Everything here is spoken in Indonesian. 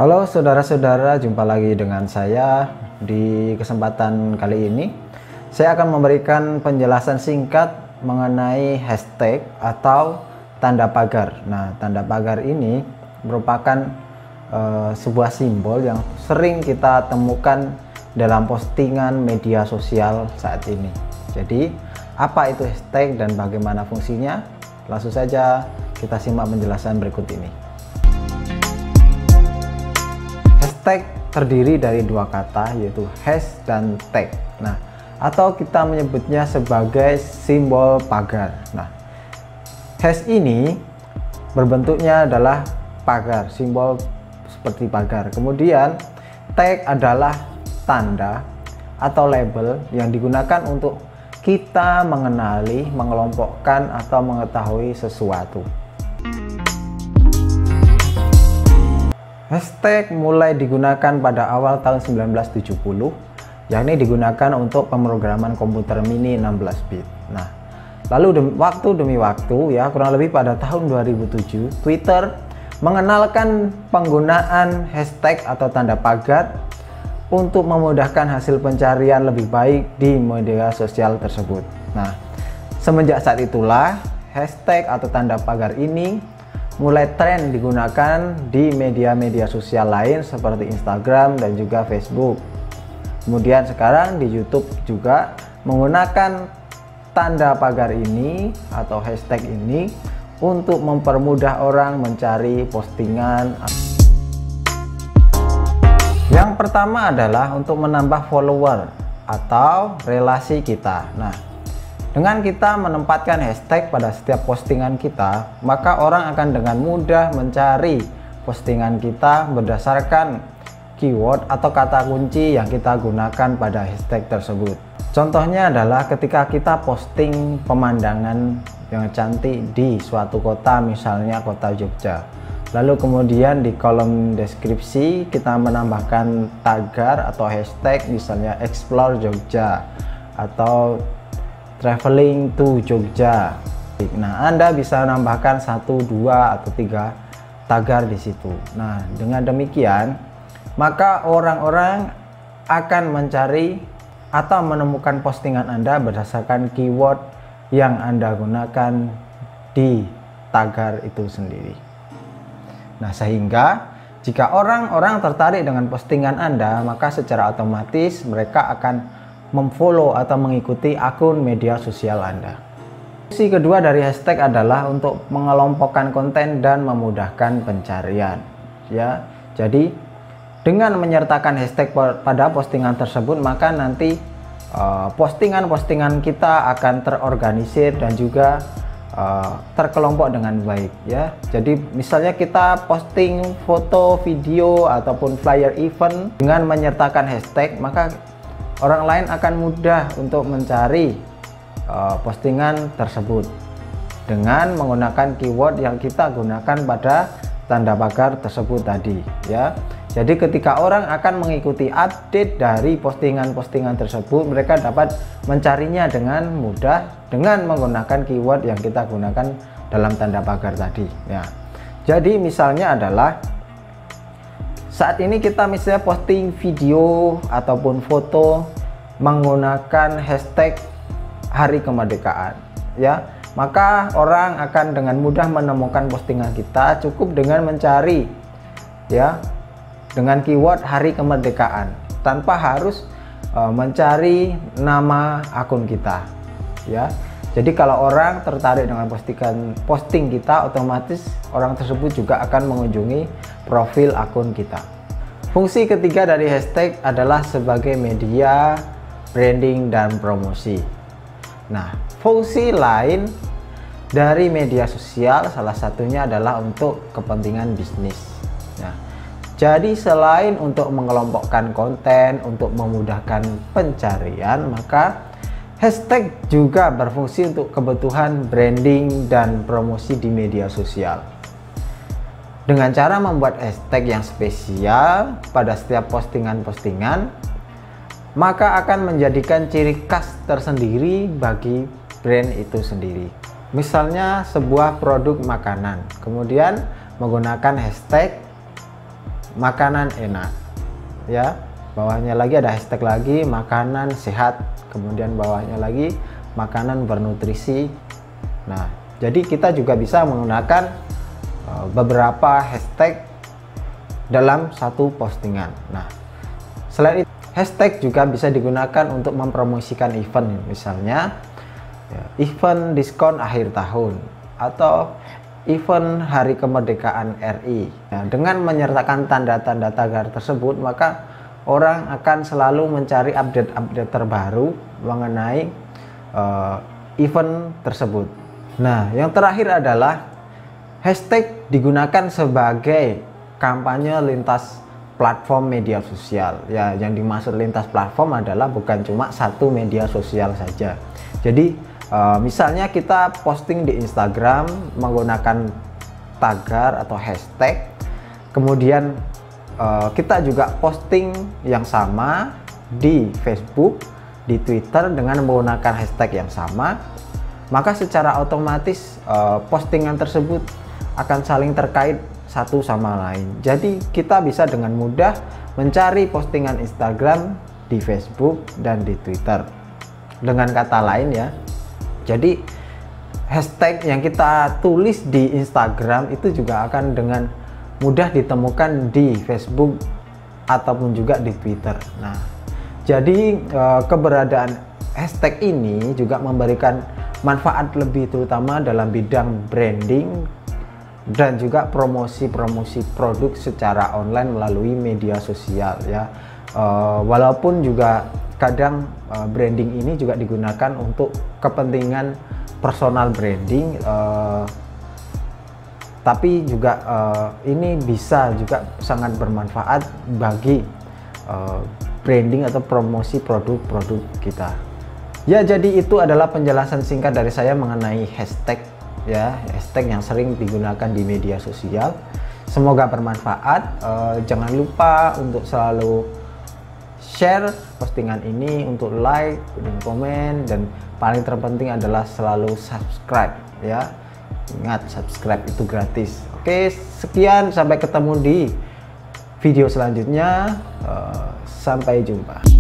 Halo saudara-saudara, jumpa lagi dengan saya. Di kesempatan kali ini saya akan memberikan penjelasan singkat mengenai hashtag atau tanda pagar. Nah, tanda pagar ini merupakan sebuah simbol yang sering kita temukan dalam postingan media sosial saat ini. Jadi, apa itu hashtag dan bagaimana fungsinya? Langsung saja kita simak penjelasan berikut ini. Hashtag terdiri dari dua kata, yaitu hash dan tag. Nah, atau kita menyebutnya sebagai simbol pagar. Nah, hash ini berbentuknya adalah pagar, simbol seperti pagar. Kemudian tag adalah tanda atau label yang digunakan untuk kita mengenali, mengelompokkan atau mengetahui sesuatu. Hashtag mulai digunakan pada awal tahun 1970, yakni digunakan untuk pemrograman komputer mini 16 bit. Nah, lalu waktu demi waktu ya, kurang lebih pada tahun 2007, Twitter mengenalkan penggunaan hashtag atau tanda pagar untuk memudahkan hasil pencarian lebih baik di media sosial tersebut. Nah, semenjak saat itulah hashtag atau tanda pagar ini mulai tren digunakan di media-media sosial lain seperti Instagram dan juga Facebook. Kemudian sekarang di YouTube juga menggunakan tanda pagar ini atau hashtag ini untuk mempermudah orang mencari postingan. Yang pertama adalah untuk menambah follower atau relasi kita. Nah, dengan kita menempatkan hashtag pada setiap postingan kita, maka orang akan dengan mudah mencari postingan kita berdasarkan keyword atau kata kunci yang kita gunakan pada hashtag tersebut. Contohnya adalah ketika kita posting pemandangan yang cantik di suatu kota, misalnya kota Jogja. Lalu kemudian di kolom deskripsi kita menambahkan tagar atau hashtag, misalnya explore Jogja atau traveling to Jogja. Nah, Anda bisa menambahkan 1, 2, atau 3 tagar di situ. Nah, dengan demikian, maka orang-orang akan mencari atau menemukan postingan Anda berdasarkan keyword yang Anda gunakan di tagar itu sendiri. Nah, sehingga jika orang-orang tertarik dengan postingan Anda, maka secara otomatis mereka akan memfollow atau mengikuti akun media sosial Anda. Fungsi kedua dari hashtag adalah untuk mengelompokkan konten dan memudahkan pencarian. Ya, jadi dengan menyertakan hashtag pada postingan tersebut, maka nanti postingan-postingan kita akan terorganisir dan juga terkelompok dengan baik. Ya, jadi misalnya kita posting foto, video ataupun flyer event dengan menyertakan hashtag, maka orang lain akan mudah untuk mencari postingan tersebut dengan menggunakan keyword yang kita gunakan pada tanda pagar tersebut tadi ya. Jadi ketika orang akan mengikuti update dari postingan-postingan tersebut, mereka dapat mencarinya dengan mudah dengan menggunakan keyword yang kita gunakan dalam tanda pagar tadi ya. Jadi misalnya adalah saat ini kita misalnya posting video ataupun foto menggunakan hashtag hari kemerdekaan ya, maka orang akan dengan mudah menemukan postingan kita cukup dengan mencari ya dengan keyword hari kemerdekaan tanpa harus mencari nama akun kita ya. Jadi kalau orang tertarik dengan posting kita, otomatis orang tersebut juga akan mengunjungi profil akun kita. Fungsi ketiga dari hashtag adalah sebagai media branding dan promosi. Nah, fungsi lain dari media sosial salah satunya adalah untuk kepentingan bisnis. Nah, jadi selain untuk mengelompokkan konten, untuk memudahkan pencarian, maka hashtag juga berfungsi untuk kebutuhan branding dan promosi di media sosial. Dengan cara membuat hashtag yang spesial pada setiap postingan-postingan, maka akan menjadikan ciri khas tersendiri bagi brand itu sendiri. Misalnya sebuah produk makanan, kemudian menggunakan hashtag makanan enak, ya. Bawahnya lagi ada hashtag lagi makanan sehat, kemudian bawahnya lagi makanan bernutrisi. Nah, jadi kita juga bisa menggunakan beberapa hashtag dalam satu postingan. Nah, selain itu, hashtag juga bisa digunakan untuk mempromosikan event, misalnya ya, event diskon akhir tahun atau event Hari Kemerdekaan RI. Nah, dengan menyertakan tanda-tanda tagar tersebut, maka orang akan selalu mencari update-update terbaru mengenai event tersebut. Nah, yang terakhir adalah hashtag digunakan sebagai kampanye lintas platform media sosial. Ya, yang dimaksud lintas platform adalah bukan cuma satu media sosial saja. Jadi misalnya kita posting di Instagram menggunakan tagar atau hashtag, kemudian kita juga posting yang sama di Facebook, di Twitter dengan menggunakan hashtag yang sama, maka secara otomatis postingan tersebut akan saling terkait satu sama lain. Jadi kita bisa dengan mudah mencari postingan Instagram di Facebook dan di Twitter. Dengan kata lain ya, jadi hashtag yang kita tulis di Instagram itu juga akan dengan mudah ditemukan di Facebook ataupun juga di Twitter. Nah, jadi keberadaan hashtag ini juga memberikan manfaat lebih, terutama dalam bidang branding dan juga promosi produk secara online melalui media sosial ya. Walaupun juga kadang branding ini juga digunakan untuk kepentingan personal branding, tapi juga ini bisa juga sangat bermanfaat bagi branding atau promosi produk-produk kita. Ya, jadi itu adalah penjelasan singkat dari saya mengenai hashtag ya, hashtag yang sering digunakan di media sosial. Semoga bermanfaat. Jangan lupa untuk selalu share postingan ini, untuk like dan komen, dan paling terpenting adalah selalu subscribe ya. Ingat, subscribe itu gratis. Oke, sekian, sampai ketemu di video selanjutnya. Sampai jumpa.